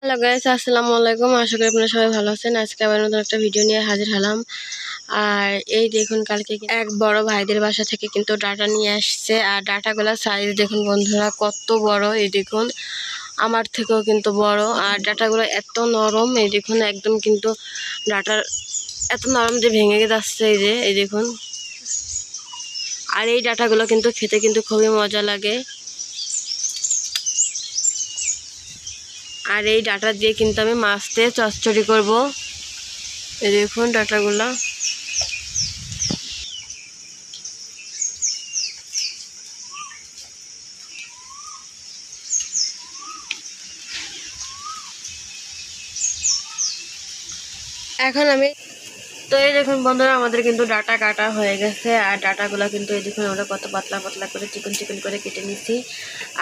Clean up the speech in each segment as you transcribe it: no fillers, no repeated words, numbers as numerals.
Hello guys, আসসালামু আলাইকুম। আশা করি আপনারা সবাই ভালো আছেন। আজকে আবার নতুন একটা ভিডিও নিয়ে হাজির হলাম। আর এই দেখুন, কালকে এক বড় ভাইদের বাসা থেকে কিন্তু ডাটা নিয়ে আসছে। আর ডাটাগুলোর সাইজ দেখুন বন্ধুরা, কত বড়। এই দেখুন, আমার থেকেও কিন্তু বড়। আর ডাটাগুলো এত নরম, এই দেখুন একদম কিন্তু ডাটার এত নরম যে ভেঙে যাচ্ছে। এই দেখুন। আর এই ডাটাগুলো কিন্তু খেতে কিন্তু খুবই মজা লাগে। আর এই ডাটা দিয়ে কিন্তু আমি মাছ দিয়ে চচ্চড়ি করব। এই দেখুন ডাটাগুলো। এখন আমি এই দেখুন বন্ধুরা, আমাদের কিন্তু ডাটা কাটা হয়ে গেছে। আর ডাটাগুলো কিন্তু এই দেখুন আমরা কত পাতলা পাতলা করে চিকন চিকন করে কেটে নিছি।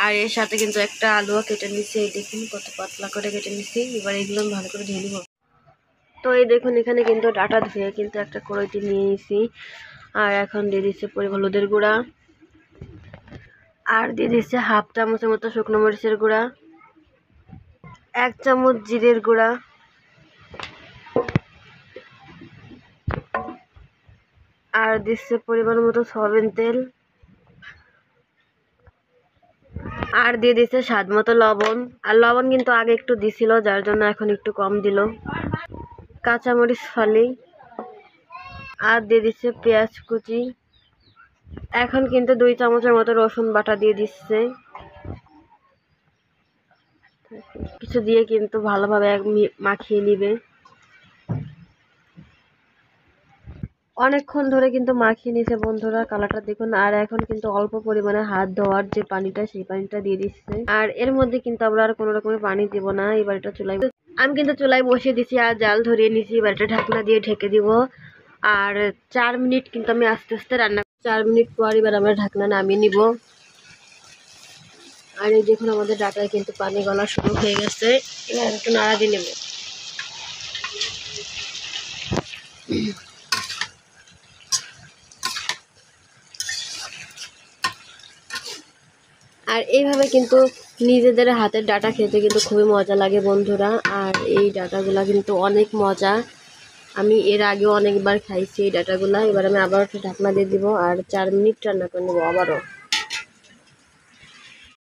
আর এর সাথে কিন্তু একটা আলুও কেটে নিছি। এই দেখুন কত পাতলা করে কেটে নিছি। এবার এগুলো ভালো করে ধুয়ে নিব। তো এই দেখুন, এখানে কিন্তু ডাটা ধুয়ে কিন্তু একটা কড়াইতে নিয়ে নিছি। আর এখন দিয়ে দিচ্ছে পরিমাণ হলুদের গুঁড়া, আর দিয়ে দিচ্ছে হাফ চামচের মতো শুকনো মরিচের গুঁড়া, 1 চামচ জিরের গুঁড়া, আর দিচ্ছে পরিমাণ মতো সয়াবিন তেল, আর দিয়ে দিচ্ছে স্বাদ মতো লবণ। আর লবণ কিন্তু আগে একটু দিছিল, যার জন্য এখন একটু কম দিল। কাঁচামরিচ ফালি, আর দিয়ে দিচ্ছে পেঁয়াজ কুচি। এখন কিন্তু 2 চামচের মতো রসুন বাটা দিয়ে দিচ্ছে। কিছু দিয়ে কিন্তু ভালোভাবে মাখিয়ে নিবে। অনেকক্ষণ ধরে কিন্তু মাখিয়ে নিছে বন্ধুরা, কালারটা দেখুন। আর এখন কিন্তু অল্প পরিমাণে হাত ধোয়ার যে পানিটা, সেই পানিটা দিয়ে দিচ্ছে। আর এর মধ্যে কিন্তু আমরা আর কোনো রকমের পানি দিব না। এবার এটা চুলায় আমি কিন্তু চুলায় বসিয়ে দিছি আর জাল ধরিয়ে নিছি। এবার এটা ঢাকনা দিয়ে ঢেকে দিব। আর 4 মিনিট কিন্তু আমি আস্তে আস্তে রান্না 4 মিনিট পর এবার আমরা ঢাকনা নামিয়ে নিব। আর এই দেখুন, আমাদের ডাটায় কিন্তু পানি গলা শুরু হয়ে গেছে। এবার একটু নাড়া দিয়ে নেব। আর এইভাবে কিন্তু নিজেদের হাতের ডাটা খেতে কিন্তু খুবই মজা লাগে বন্ধুরা। আর এই ডাটাগুলা কিন্তু অনেক মজা। আমি এর আগেও অনেকবার খাইছি এই ডাটাগুলা। এবার আমি আবার একটু ঢাকনা দিয়ে দিব আর 4 মিনিট রান্না করে নেবো আবারও।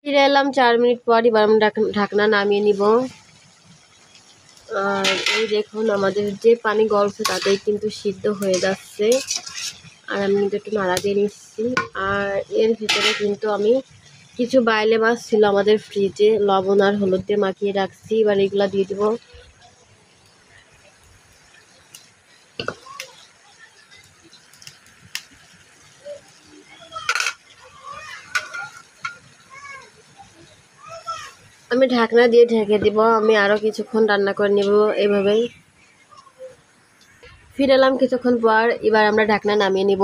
ফিরে এলাম 4 মিনিট পর। এবার আমি ঢাকনা নামিয়ে নিব। আর এই দেখুন, আমাদের যে পানি গলছে তাতেই কিন্তু সিদ্ধ হয়ে যাচ্ছে। আর আমি কিন্তু একটু নাড়া দিয়ে নিচ্ছি। আর এর ভিতরে কিন্তু আমি কিছু বাইলে মাছ ছিল আমাদের ফ্রিজে, লবণ আর হলুদ দিয়ে মাখিয়ে রাখছি। এবার এগুলা দিয়ে দিব। আমি ঢাকনা দিয়ে ঢেকে দিব। আমি আরো কিছুক্ষণ রান্না করে নেব এইভাবেই। ফিরে এলাম কিছুক্ষণ পর। এবার আমরা ঢাকনা নামিয়ে নিব।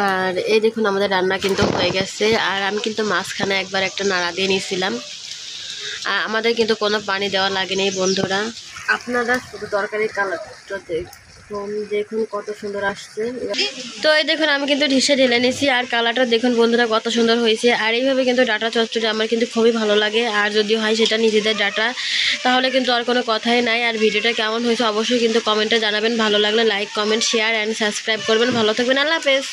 আর এই দেখুন, আমাদের রান্না কিন্তু হয়ে গেছে। আর আমি কিন্তু মাঝখানে একবার একটা নাড়া দিয়ে নিয়েছিলাম। আর আমাদের কিন্তু কোনো পানি দেওয়া লাগেনি বন্ধুরা। আপনারা শুধু তরকারির কালারটা দেখুন কত সুন্দর আসছে। তো এই দেখুন, আমি কিন্তু ডিশে ঢেলে নিয়েছি। আর কালারটা দেখুন বন্ধুরা কত সুন্দর হয়েছে। আর এইভাবে কিন্তু ডাটা চচ্চড়ি আমার কিন্তু খুবই ভালো লাগে। আর যদি হয় সেটা নিজেদের ডাটা, তাহলে কিন্তু আর কোনো কথাই নাই। আর ভিডিওটা কেমন হয়েছে অবশ্যই কিন্তু কমেন্টে জানাবেন। ভালো লাগলে like, comment, share and subscribe করবেন। ভালো থাকবেন। আল্লাহ হাফেজ।